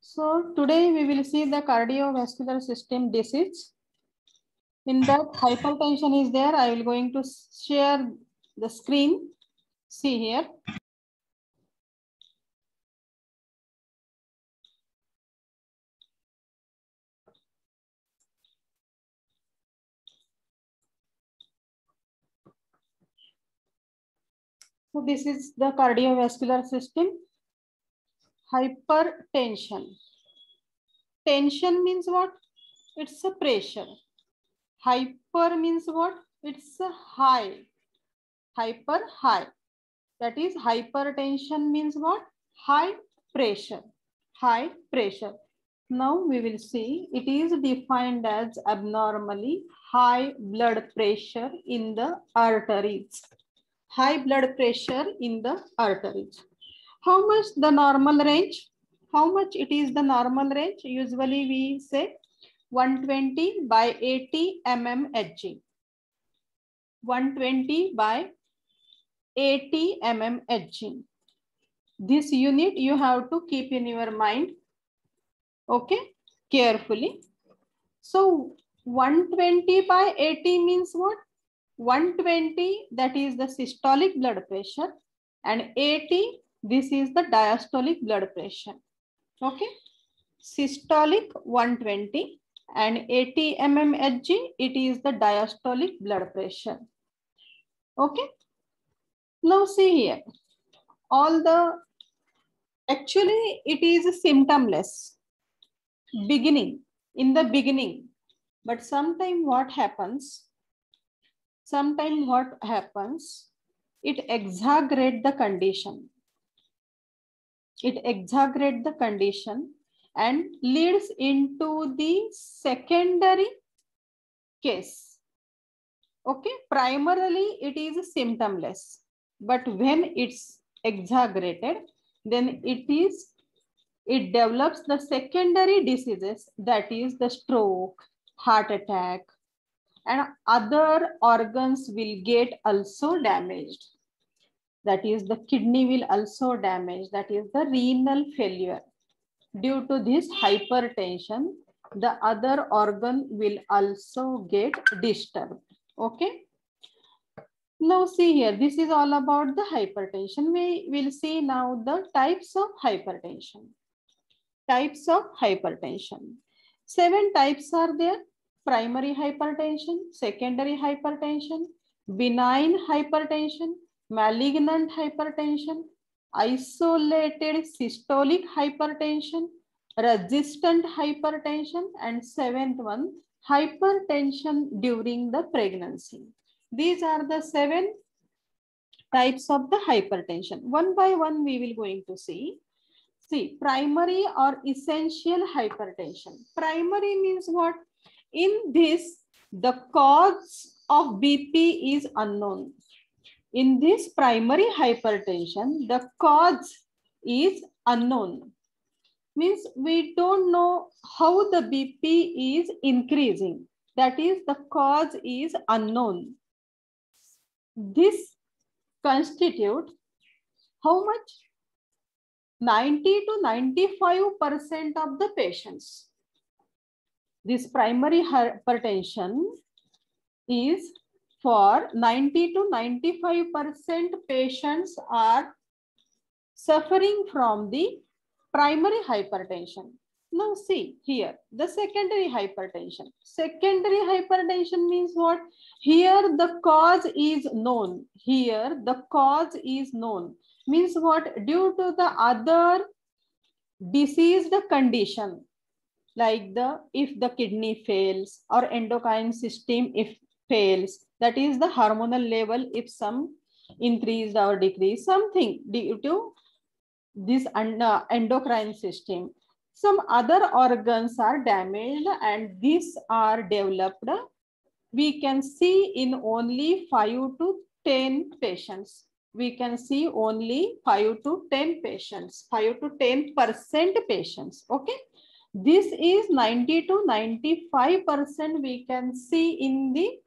So today we will see the cardiovascular system disease. In that hypertension is there. I will going to share the screen. See here. So this is the cardiovascular system. Hypertension. Tension means what? It's a pressure. Hyper means what? It's a high. Hyper, high. That is hypertension means what? High pressure. High pressure. Now we will see it is defined as abnormally high blood pressure in the arteries. High blood pressure in the arteries. How much the normal range? How much it is the normal range? Usually we say 120 by 80 mmHg. 120 by 80 mmHg. This unit you have to keep in your mind. Okay, carefully. So 120 by 80 means what? 120, that is the systolic blood pressure, and 80, this is the diastolic blood pressure. Okay, systolic 120 and 80 mmHg, it is the diastolic blood pressure. Okay, now see here, actually it is symptomless beginning, in the beginning, but sometime what happens, it exaggerates the condition. It exaggerates the condition and leads into the secondary case. Okay, primarily it is symptomless, but when it's exaggerated, then it develops the secondary diseases, that is the stroke, heart attack, and other organs will get also damaged. That is the kidney will also damage, that is the renal failure. Due to this hypertension, the other organ will also get disturbed. Okay. Now see here, this is all about the hypertension. We will see now the types of hypertension. Types of hypertension. 7 types are there. Primary hypertension, secondary hypertension, benign hypertension, malignant hypertension, isolated systolic hypertension, resistant hypertension, and 7th one, hypertension during the pregnancy. These are the 7 types of the hypertension. One by one we will going to see. See, primary or essential hypertension. Primary means what? In this, the cause of BP is unknown. In this primary hypertension, the cause is unknown. Means we don't know how the BP is increasing. That is, the cause is unknown. This constitutes how much? 90 to 95% of the patients. This primary hypertension is for 90 to 95% patients are suffering from the primary hypertension. Now see here, the secondary hypertension. Secondary hypertension means what? Here the cause is known. Here the cause is known. Means what? Due to the other diseased condition, like if the kidney fails or endocrine system if fails, that is the hormonal level if some increased or decreased, something due to this endocrine system. Some other organs are damaged and these are developed. We can see in only 5 to 10 patients. We can see only 5 to 10 patients, 5 to 10% patients. Okay. This is 90 to 95% we can see in the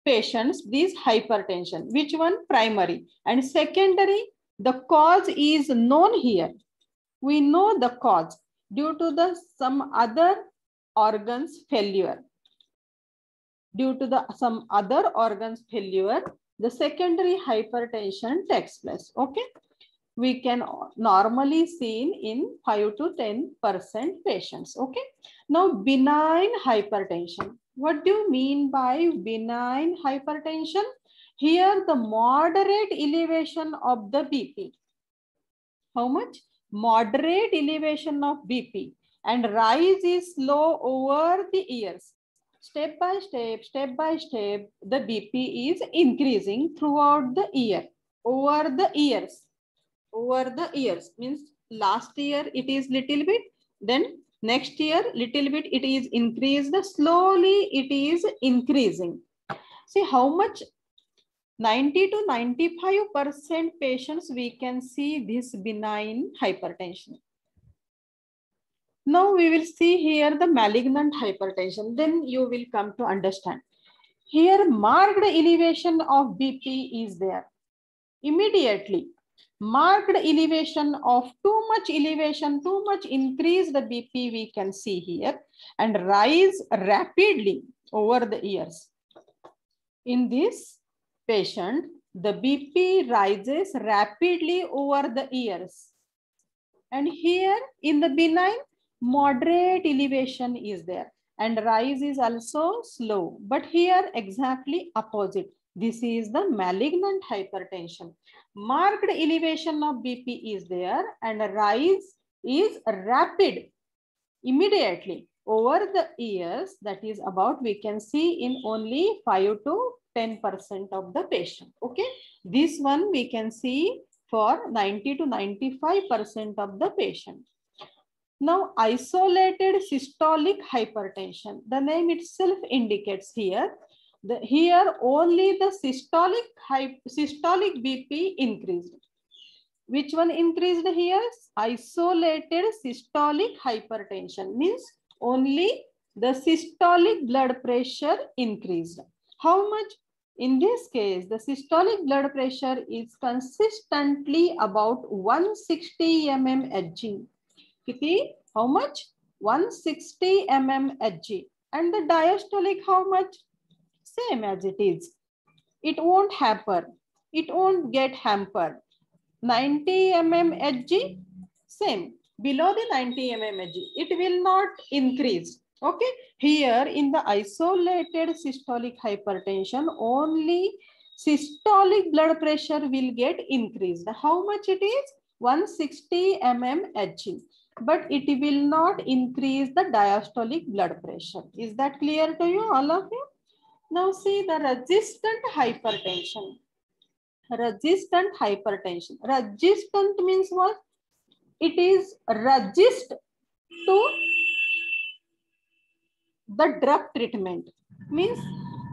patients, this hypertension. Which one? Primary. And secondary, the cause is known here. We know the cause. due to the some other organs failure. Due to the some other organs failure, the secondary hypertension takes place. Okay, we can normally seen in 5 to 10% patients. Okay, now benign hypertension. What do you mean by benign hypertension? Here the moderate elevation of the BP. How much? Moderate elevation of BP, and rise is slow over the years. Step by step, the BP is increasing throughout the year, over the years. Over the years means last year it is little bit, then next year little bit it is increased, slowly it is increasing. See how much? 90 to 95% patients we can see this benign hypertension. Now we will see here the malignant hypertension, then you will come to understand. Here marked elevation of BP is there. Immediately, marked elevation of too much increase the BP we can see here, and rise rapidly over the years. In this patient, the BP rises rapidly over the years. And here in the benign, moderate elevation is there, and rise is also slow. But here exactly opposite. This is the malignant hypertension. Marked elevation of BP is there, and rise is rapid immediately over the years. That is about we can see in only 5 to 10% of the patient. Okay, this one we can see for 90 to 95% of the patient. Now isolated systolic hypertension, the name itself indicates here. Here only the systolic BP increased. Which one increased here? Isolated systolic hypertension means only the systolic blood pressure increased. How much? In this case, the systolic blood pressure is consistently about 160 mmHg. How much? 160 mmHg. And the diastolic how much? Same as it is. It won't hamper. It won't get hampered. 90 mmHg, same. Below the 90 mmHg, it will not increase. Okay. Here in the isolated systolic hypertension, only systolic blood pressure will get increased. How much it is? 160 mmHg. But it will not increase the diastolic blood pressure. Is that clear to you, all of you? Now see the resistant hypertension. Resistant hypertension. Resistant means what? It is resist to the drug treatment. Means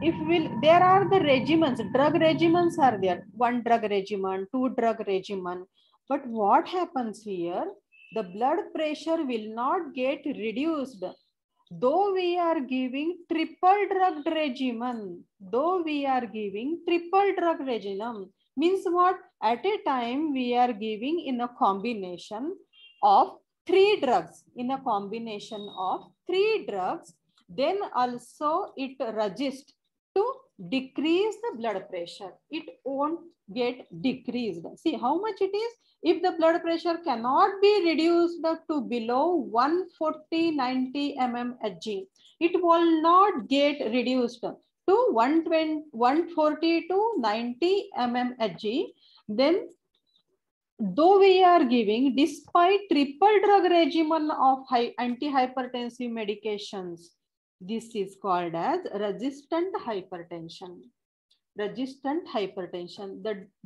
if there are the regimens, drug regimens are there. 1 drug regimen, 2 drug regimen. But what happens here? The blood pressure will not get reduced. Though we are giving triple drug regimen, means what? At a time we are giving in a combination of 3 drugs. Then also it resists to decrease the blood pressure. It won't get decreased. See how much it is? If the blood pressure cannot be reduced to below 140/90 mmHg, it will not get reduced to 140/90 mmHg. Then though we are giving, despite triple drug regimen of antihypertensive medications, this is called as resistant hypertension. The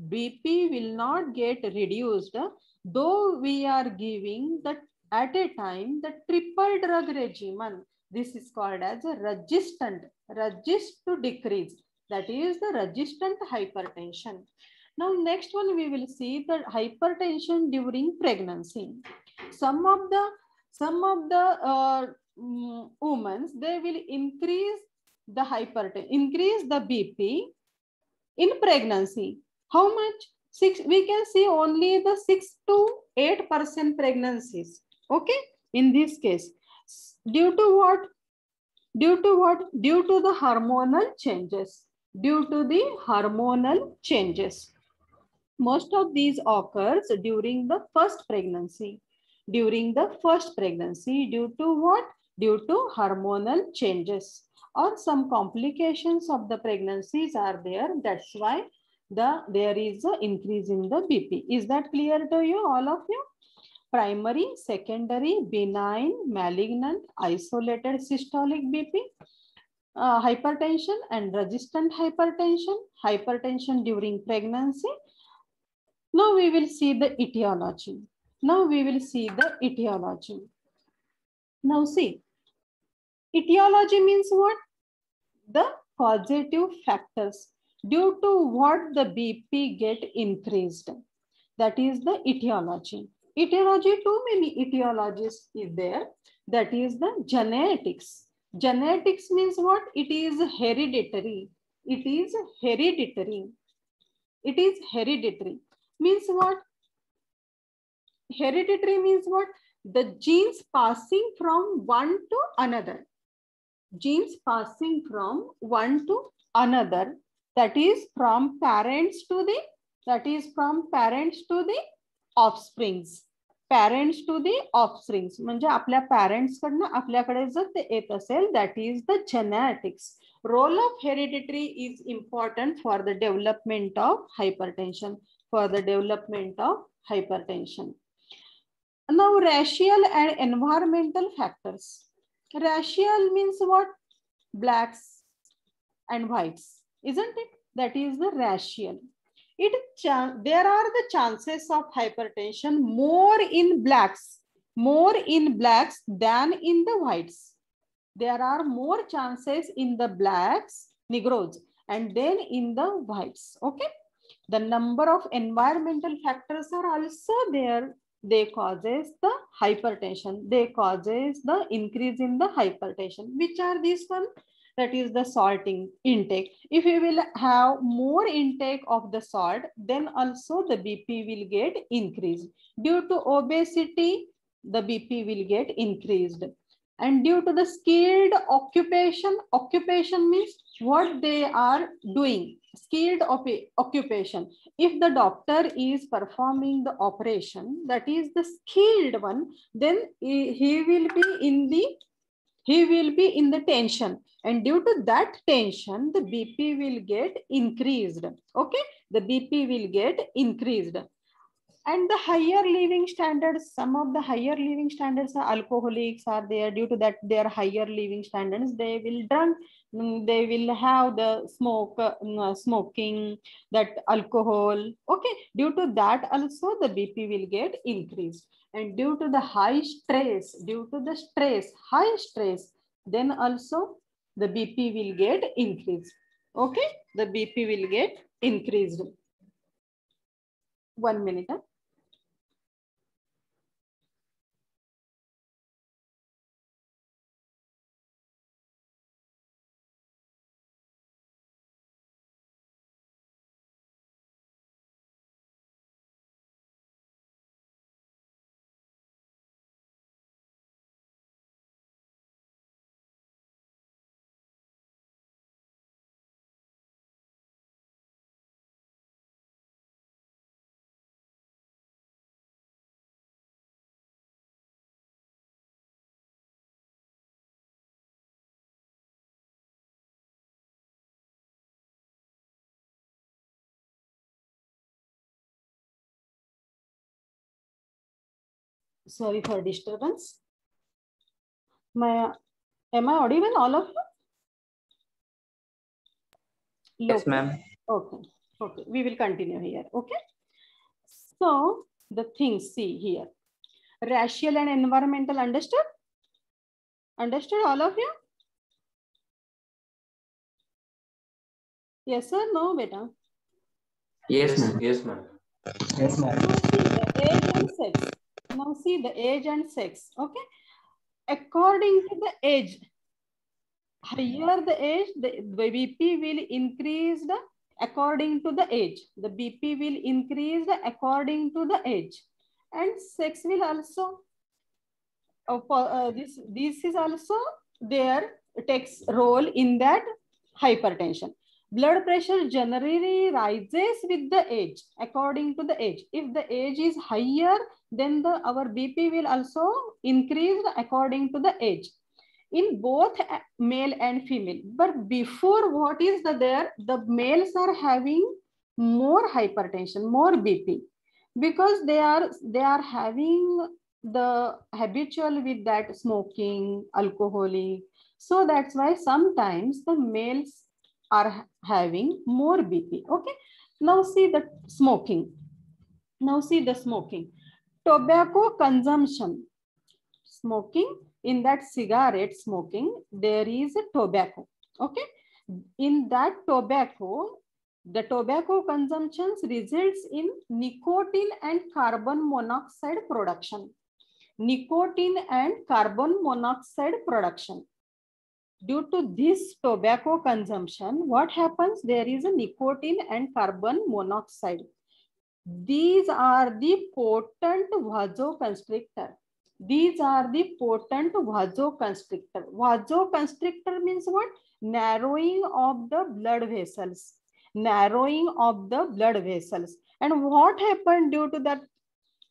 BP will not get reduced, though we are giving at a time the triple drug regimen. This is called as a resistant, resist to decrease. That is the resistant hypertension. Now next one we will see the hypertension during pregnancy. Some of the women, they will increase the BP in pregnancy. How much? We can see only the 6 to 8% pregnancies. Okay, in this case. Due to what? Due to what? Due to the hormonal changes. Due to the hormonal changes. Most of these occurs during the first pregnancy. During the first pregnancy, due to what? Due to hormonal changes or some complications of the pregnancies are there. That's why there is an increase in the BP. Is that clear to you, all of you? Primary, secondary, benign, malignant, isolated systolic BP, hypertension and resistant hypertension, hypertension during pregnancy. Now we will see the etiology. Now we will see the etiology. Now see, etiology means what? The causative factors due to what the BP get increased. That is the etiology. Etiology, too many etiologies is there. That is the genetics. Genetics means what? It is hereditary. It is hereditary. It is hereditary. Means what? Hereditary means what? The genes passing from one to another. Genes passing from one to another. That is from parents to the, offsprings. Parents to the offsprings. म्हणजे आपल्या parents कडनं आपल्याकडे जर ते येत असेल, that is the genetics. Role of hereditary is important for the development of hypertension. For the development of hypertension. Now, racial and environmental factors. Racial means what? Blacks and whites, isn't it? That is the racial. There are the chances of hypertension more in blacks than in the whites. There are more chances in the blacks, Negroes, and then in the whites. Okay. The number of environmental factors are also there. They causes the hypertension. They causes the increase in the hypertension. Which are these one? That is the salt intake. If you will have more intake of the salt, then also the BP will get increased. Due to obesity, the BP will get increased. And due to the skilled occupation means what they are doing. Skilled occupation. If the doctor is performing the operation, that is the skilled one, then he will be in the tension, and due to that tension, the BP will get increased. Okay, the BP will get increased. And the higher living standards, some of the higher living standards are alcoholics are there. Due to that, their higher living standards, they will drink, they will have the smoking, that alcohol. Okay, due to that also the BP will get increased. And due to the high stress, high stress, then also the BP will get increased. Okay, the BP will get increased. 1 minute. Sorry for disturbance. Am I audible, all of you? Yes, ma'am. Okay. Okay. We will continue here. Okay. So the things, see here. Racial and environmental, understood? Understood, all of you? Yes, sir. No, beta. Yes, ma'am. Yes, ma'am. Yes, ma'am. Now see the age and sex. Okay. According to the age, higher the age, the BP will increase according to the age. The BP will increase according to the age. And sex will also this is also there, takes role in that hypertension. Blood pressure generally rises with the age, according to the age. If the age is higher, then our BP will also increase according to the age in both male and female. But before, what is there? The males are having more hypertension, more BP, because they are having the habitual with that smoking, alcoholic. So that's why sometimes the males are having more BP. Okay. Now see the smoking. Now see the smoking. Tobacco consumption. Smoking, in that cigarette smoking, there is a tobacco. Okay. In that tobacco, the tobacco consumptions results in nicotine and carbon monoxide production. Nicotine and carbon monoxide production. Due to this tobacco consumption, what happens? There is a nicotine and carbon monoxide. These are the potent vasoconstrictor. These are the potent vasoconstrictor. Vasoconstrictor means what? Narrowing of the blood vessels. Narrowing of the blood vessels. And what happened due to that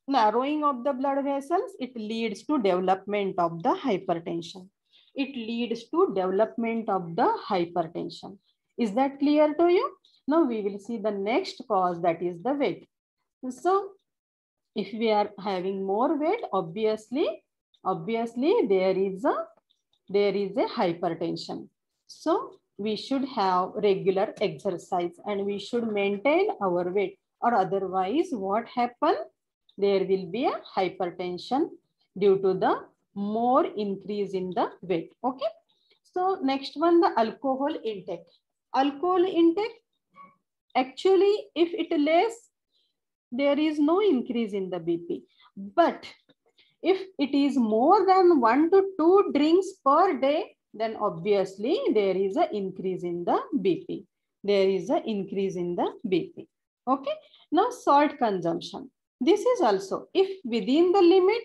narrowing of the blood vessels? It leads to development of the hypertension. It leads to development of the hypertension. Is that clear to you? Now we will see the next cause, that is the weight. So if we are having more weight, obviously there is a hypertension. So we should have regular exercise and we should maintain our weight, or otherwise what happen? There will be a hypertension due to the more increase in the weight. Okay. So next one, the alcohol intake. Alcohol intake, actually if it less, there is no increase in the BP. But if it is more than 1 to 2 drinks per day, then obviously there is an increase in the BP. There is an increase in the BP. Okay. Now salt consumption. This is also, if within the limit,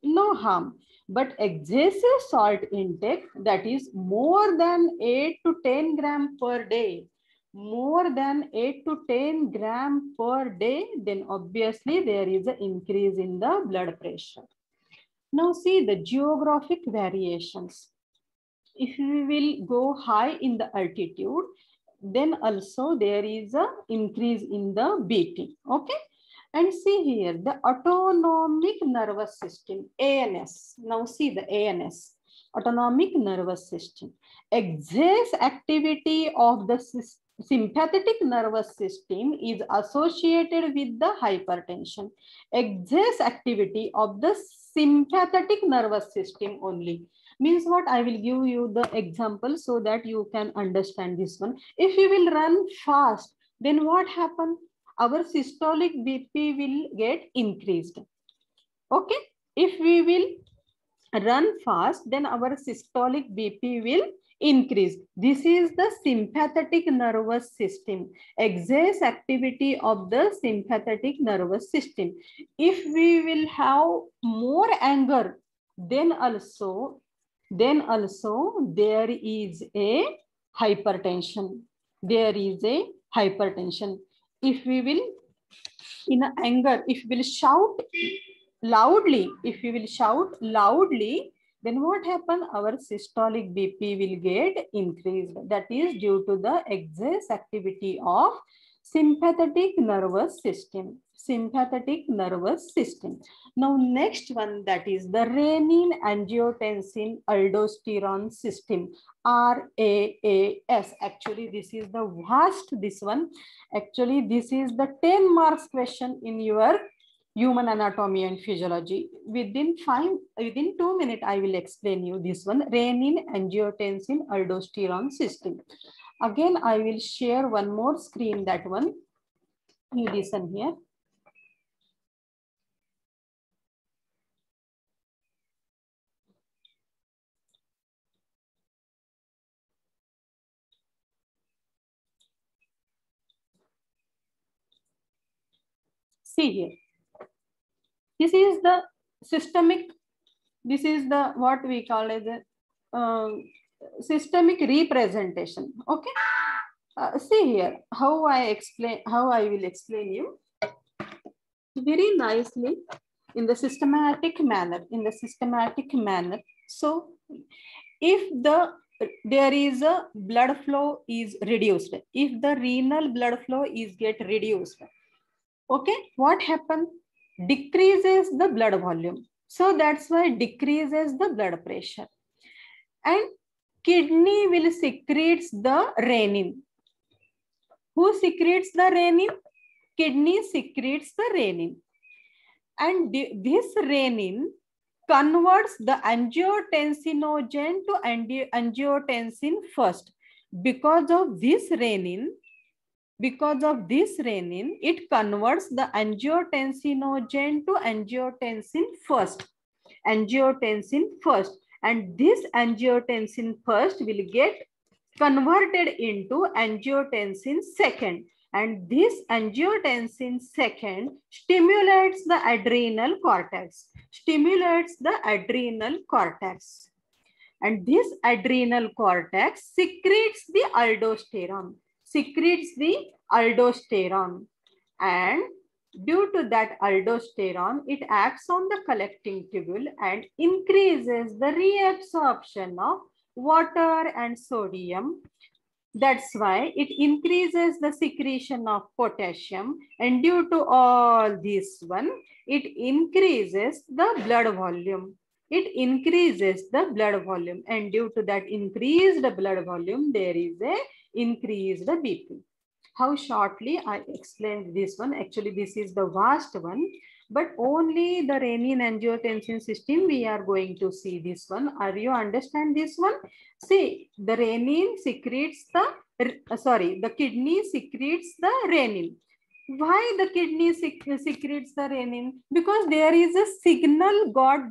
no harm. But excessive salt intake, that is more than 8 to 10 gram per day, more than 8 to 10 gram per day, then obviously there is an increase in the blood pressure. Now see the geographic variations. If we will go high in the altitude, then also there is an increase in the BP. Okay. And see here, the autonomic nervous system, ANS. Now see the ANS, autonomic nervous system. Excess activity of the sympathetic nervous system is associated with the hypertension. Excess activity of the sympathetic nervous system only. Means what? I will give you the example so that you can understand this one. If you will run fast, then what happens? Our systolic BP will get increased. Okay. If we will run fast, then our systolic BP will increase. This is the sympathetic nervous system. Excess activity of the sympathetic nervous system. If we will have more anger, then also there is a hypertension. There is a hypertension. If we will, in anger, if we will shout loudly, then what happens? Our systolic BP will get increased. That is due to the excess activity of sympathetic nervous system. Sympathetic nervous system. Now next one, that is the renin angiotensin aldosterone system, RAAS. Actually this is the vast, this one. Actually this is the 10 marks question in your human anatomy and physiology. Within 2 minutes, I will explain you this one, renin angiotensin aldosterone system. Again, I will share one more screen, that one. You listen here. See here. This is the systemic This is the what we call as a systemic representation. Okay. See here how I will explain you very nicely in the systematic manner. So if there is a blood flow is reduced, if the renal blood flow is get reduced, okay, what happens? Decreases the blood volume. So that's why decreases the blood pressure. And kidney will secretes the renin. Who secretes the renin? Kidney secretes the renin. And this renin converts the angiotensinogen to angiotensin first. Because of this renin, it converts the angiotensinogen to angiotensin first. And this angiotensin first will get converted into angiotensin second. And this angiotensin second stimulates the adrenal cortex. And this adrenal cortex secretes the aldosterone. And due to that aldosterone, it acts on the collecting tubule and increases the reabsorption of water and sodium. That's why it increases the secretion of potassium, and due to all this one, it increases the blood volume. And due to that increased blood volume, there is a increased BP. How shortly I explained this one. Actually, this is the vast one, but only the renin-angiotensin system we are going to see this one. Are you understand this one? See, the renin secretes the kidney secretes the renin. Why the kidney secretes the renin? Because there is a signal got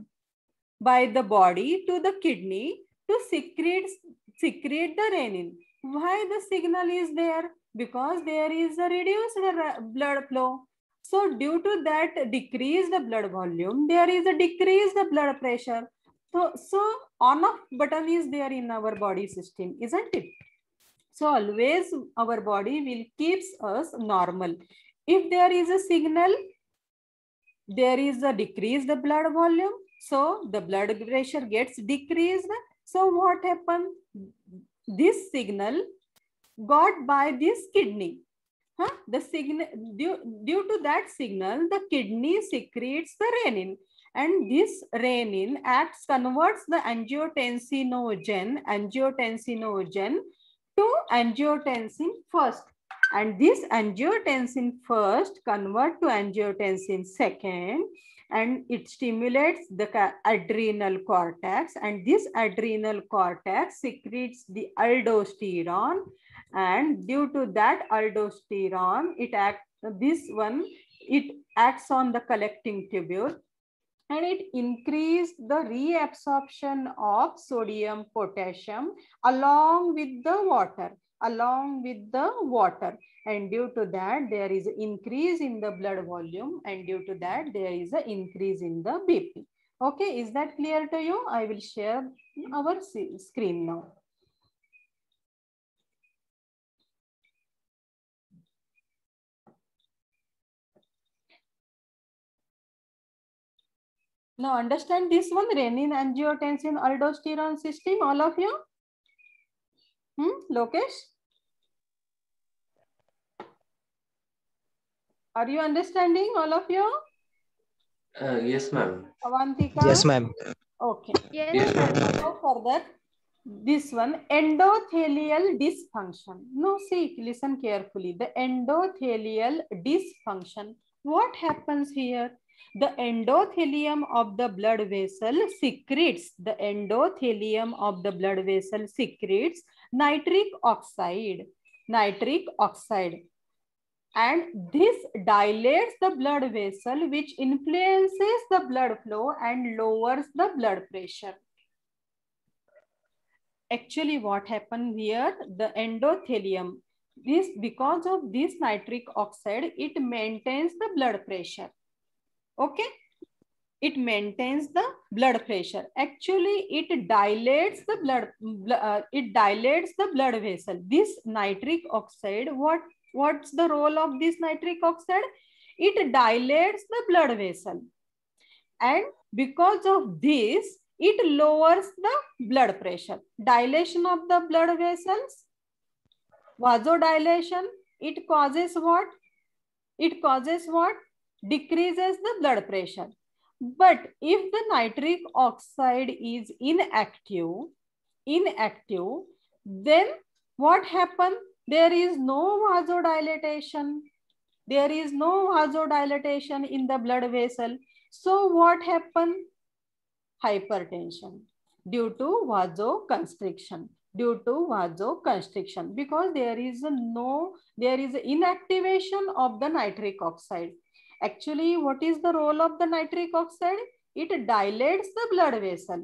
by the body to the kidney to secrete the renin. Why the signal is there? Because there is a reduced blood flow. So due to that decreased blood volume, there is a decreased blood pressure. So on-off button is there in our body system, isn't it? So always our body will keeps us normal. If there is a signal, there is a decreased blood volume. So the blood pressure gets decreased. So what happened? This signal got by this kidney. The signal due to that signal, the kidney secretes the renin, and this renin converts the angiotensinogen to angiotensin first, and this angiotensin first convert to angiotensin second, and it stimulates the adrenal cortex, and this adrenal cortex secretes the aldosterone, and due to that aldosterone, it acts on the collecting tubule, and it increases the reabsorption of sodium, potassium along with the water. And due to that, there is an increase in the blood volume, and due to that, there is an increase in the BP. Okay, is that clear to you? I will share our screen now. Now understand this one, renin, angiotensin, aldosterone system, all of you? Lokesh? Are you understanding, all of you? Yes, ma'am. Avantika? Yes, ma'am. Okay. Yes, ma'am. Go further. This one, endothelial dysfunction. No, see, listen carefully. The endothelial dysfunction. What happens here? The endothelium of the blood vessel secretes. Nitric oxide. And this dilates the blood vessel, which influences the blood flow and lowers the blood pressure. Actually, what happened here, the endothelium, because of this nitric oxide, it maintains the blood pressure. Okay, it maintains the blood pressure? Actually, it dilates the blood vessel. This nitric oxide, what's the role of this nitric oxide? It dilates the blood vessel, and because of this, it lowers the blood pressure. Dilation of the blood vessels, vasodilation, it causes what? It causes what? Decreases the blood pressure. But if the nitric oxide is inactive, then what happens? There is no vasodilatation. There is no vasodilatation in the blood vessel. So what happens? Hypertension due to vasoconstriction. Because there is inactivation of the nitric oxide. Actually, what is the role of the nitric oxide? It dilates the blood vessel.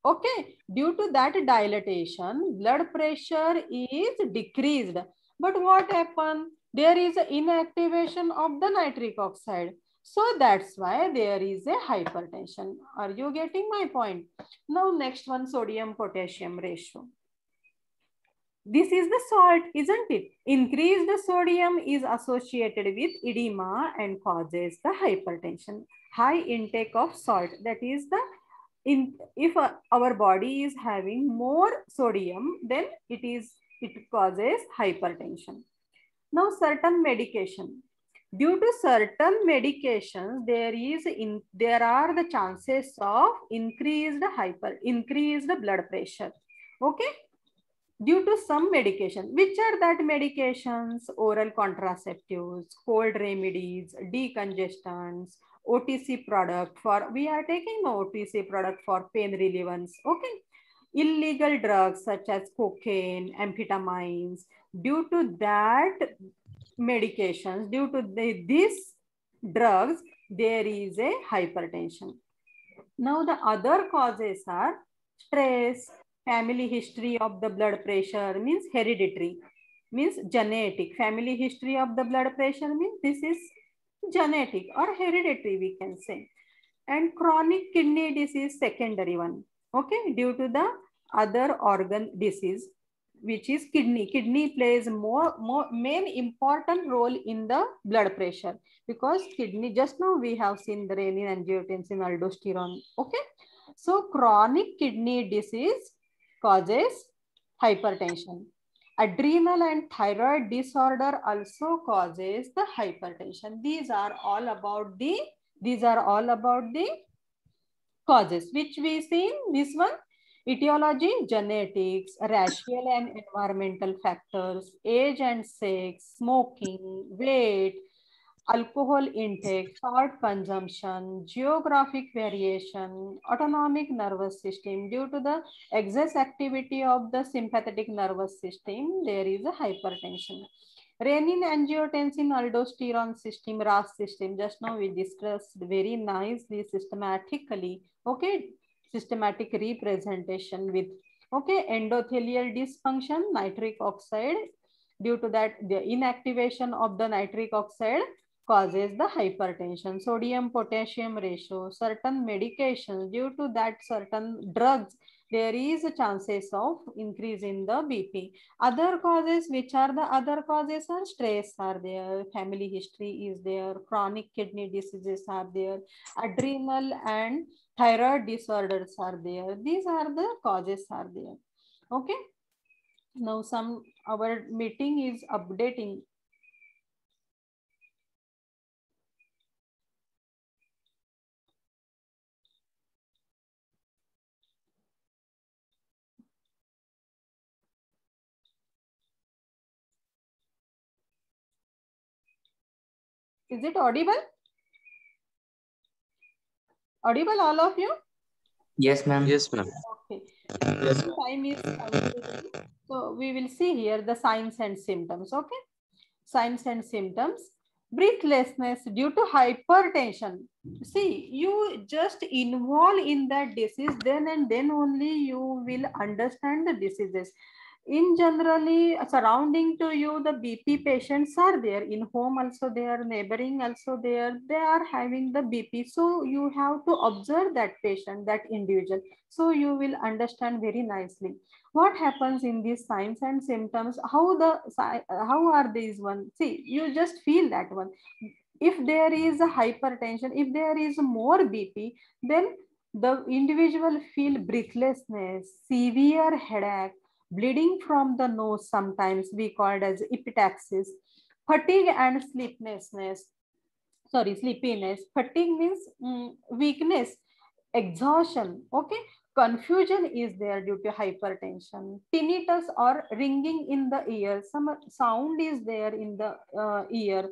Okay, due to that dilatation, blood pressure is decreased. But what happened? There is inactivation of the nitric oxide. So that's why there is a hypertension. Are you getting my point? Now, next one, sodium potassium ratio. This is the salt, isn't it? Increased sodium is associated with edema and causes the hypertension. High intake of salt, that is the if our body is having more sodium, then it causes hypertension. Now, certain medication. Due to certain medications, there are the chances of increased blood pressure. Okay, due to some medication. Which are that medications? Oral contraceptives, cold remedies, decongestants, OTC product for, we are taking the OTC product for pain relievance. Okay. Illegal drugs such as cocaine, amphetamines. Due to that medications, due to these drugs, there is a hypertension. Now the other causes are stress, family history of the blood pressure, means hereditary, means genetic. Family history of the blood pressure means this is genetic or hereditary, we can say. And chronic kidney disease, secondary one. Okay, due to the other organ disease, which is kidney. Kidney plays main important role in the blood pressure, because kidney, just now we have seen the renin, angiotensin, aldosterone. Okay, so chronic kidney disease causes hypertension. Adrenal and thyroid disorder also causes the hypertension. These are all about the causes which we see in this one. Etiology, genetics, racial and environmental factors, age and sex, smoking, weight, alcohol intake, salt consumption, geographic variation, autonomic nervous system. Due to the excess activity of the sympathetic nervous system, there is a hypertension. Renin, angiotensin, aldosterone system, RAS system. Just now we discussed very nicely systematically. Okay, systematic representation with, okay, endothelial dysfunction, nitric oxide. Due to that, the inactivation of the nitric oxide causes the hypertension. Sodium potassium ratio, certain medications, due to that certain drugs, there is a chances of increase in the BP. Other causes, which are the other causes, are stress are there, family history is there, chronic kidney diseases are there, adrenal and thyroid disorders are there. These are the causes are there. Okay. Now our meeting is updating. Is it audible? Audible, all of you? Yes, ma'am. Yes, ma'am. Okay. Time is completing. So we will see here the signs and symptoms. Okay. Signs and symptoms. Breathlessness due to hypertension. See, you just involve in that disease, then and then only you will understand the diseases. in generally surrounding to you, the BP patients are there in home also, they are neighboring also there, they are having the BP. So you have to observe that patient, that individual. So you will understand very nicely what happens in these signs and symptoms, how are these one. See, you just feel that one. If there is a hypertension, if there is more BP, then the individual feel breathlessness, severe headache, bleeding from the nose, sometimes we called as epistaxis, fatigue and sleepiness. Fatigue means weakness, exhaustion. Okay, confusion is there due to hypertension, tinnitus or ringing in the ear. Some sound is there in the ear,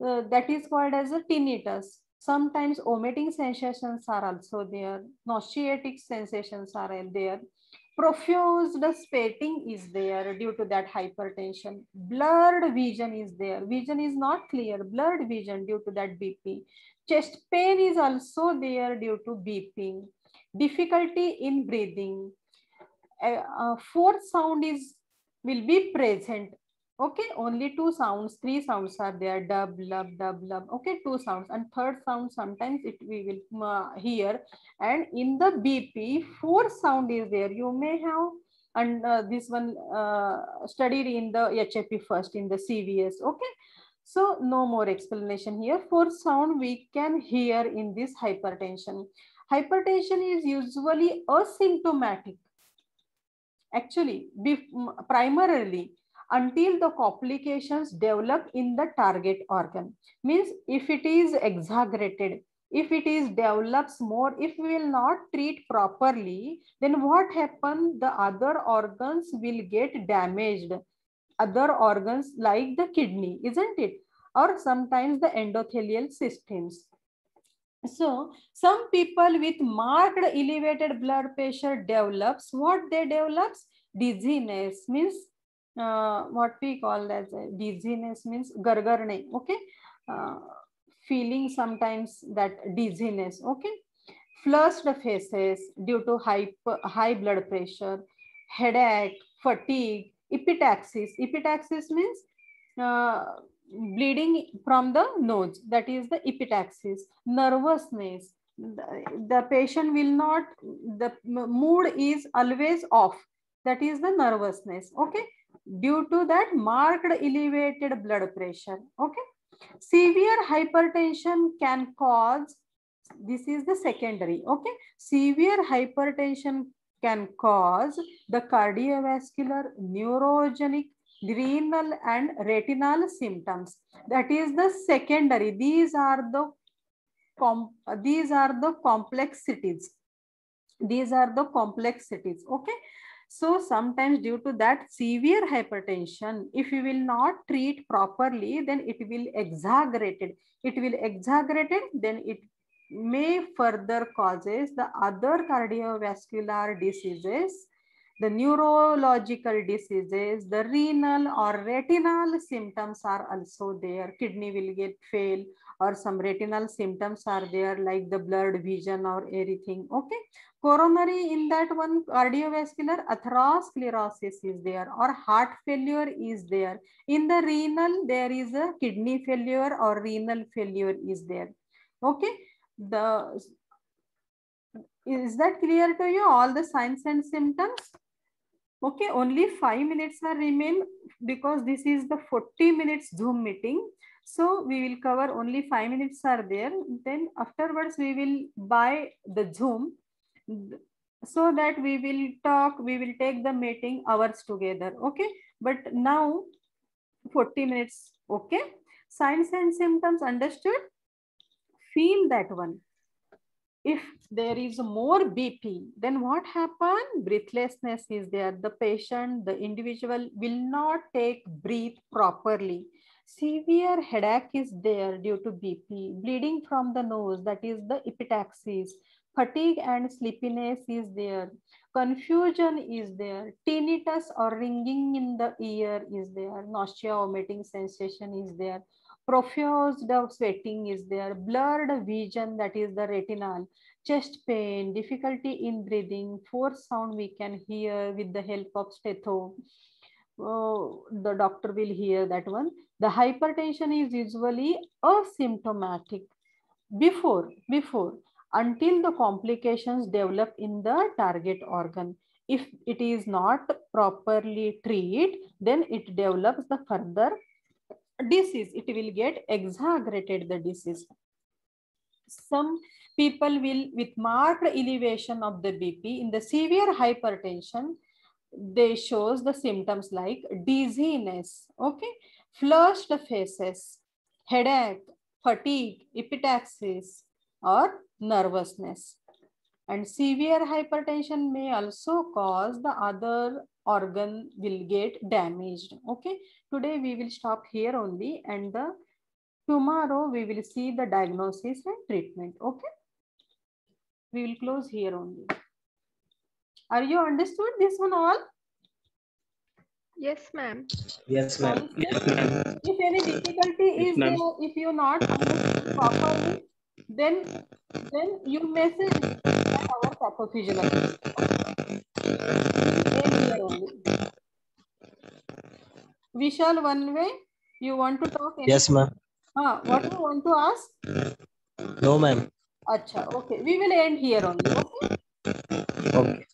that is called as a tinnitus. Sometimes vomiting sensations are also there, nauseatic sensations are there, profuse sweating is there due to that hypertension, blurred vision is there, vision is not clear, blurred vision due to that BP, chest pain is also there due to BP, difficulty in breathing, fourth sound is will be present. Okay, only two sounds, three sounds are there, dub, lub, dub, lub. Okay, two sounds, and third sound sometimes it we will hear. And in the BP, fourth sound is there. You may have, and this one studied in the HAP first in the CVS. Okay, so no more explanation here. Fourth sound we can hear in this hypertension. Hypertension is usually asymptomatic, actually primarily, until the complications develop in the target organ. Means if it is exaggerated, if it is develops more, if we will not treat properly, then what happen, the other organs will get damaged, other organs like the kidney, isn't it, or sometimes the endothelial systems. So some people with marked elevated blood pressure develops what they develops, dizziness, means what we call as a dizziness means gargarne. Okay, uh, feeling sometimes that dizziness. Okay, flushed faces due to high blood pressure, headache, fatigue, epistaxis. Epistaxis means uh, bleeding from the nose, that is the epistaxis, nervousness. The patient will not, the mood is always off, that is the nervousness. Okay, due to that marked elevated blood pressure. Okay, severe hypertension can cause, this is the secondary. Okay, severe hypertension can cause the cardiovascular, neurogenic, renal and retinal symptoms, that is the secondary. These are the complexities, these are the complexities. Okay, so sometimes due to that severe hypertension, if you will not treat properly, then it will exaggerate, then it may further causes the other cardiovascular diseases, the neurological diseases, the renal or retinal symptoms are also there. Kidney will get fail, or some retinal symptoms are there like the blurred vision or everything. Okay, coronary, in that one, cardiovascular atherosclerosis is there, or heart failure is there. In the renal, there is a kidney failure or renal failure is there. Okay, the is that clear to you, all the signs and symptoms? Okay, only 5 minutes are remain, because this is the 40 minutes Zoom meeting. So we will cover only 5 minutes are there. Then afterwards we will buy the Zoom, so that we will talk, we will take the meeting hours together. Okay, but now 40 minutes. Okay, signs and symptoms understood? Feel that one. If there is more BP, then what happen? Breathlessness is there. The patient, the individual will not take breathe properly. Severe headache is there due to BP. Bleeding from the nose, that is the epistaxis. Fatigue and sleepiness is there. Confusion is there. Tinnitus or ringing in the ear is there. Nausea, vomiting sensation is there. Profuse sweating is there, blurred vision, that is the retinal, chest pain, difficulty in breathing, forced sound we can hear with the help of stethoscope. The doctor will hear that one. The hypertension is usually asymptomatic before until the complications develop in the target organ. If it is not properly treated, then it develops the further disease. It will get exaggerated the disease. Some people will with marked elevation of the BP in the severe hypertension, they shows the symptoms like dizziness, okay, flushed faces, headache, fatigue, epistaxis, or nervousness. And severe hypertension may also cause the other organ will get damaged. Okay, today we will stop here only, and tomorrow we will see the diagnosis and treatment. Okay, we will close here only. Are you understood this one all? Yes, ma'am. Yes, ma'am. If any difficulty is there, if you not understand properly, then you message at our pathophysiologist. We end here only. Vishal, one way, you want to talk anything? Yes, ma'am. What you want to ask? No, ma'am. Acha, okay. We will end here only. Okay. Okay.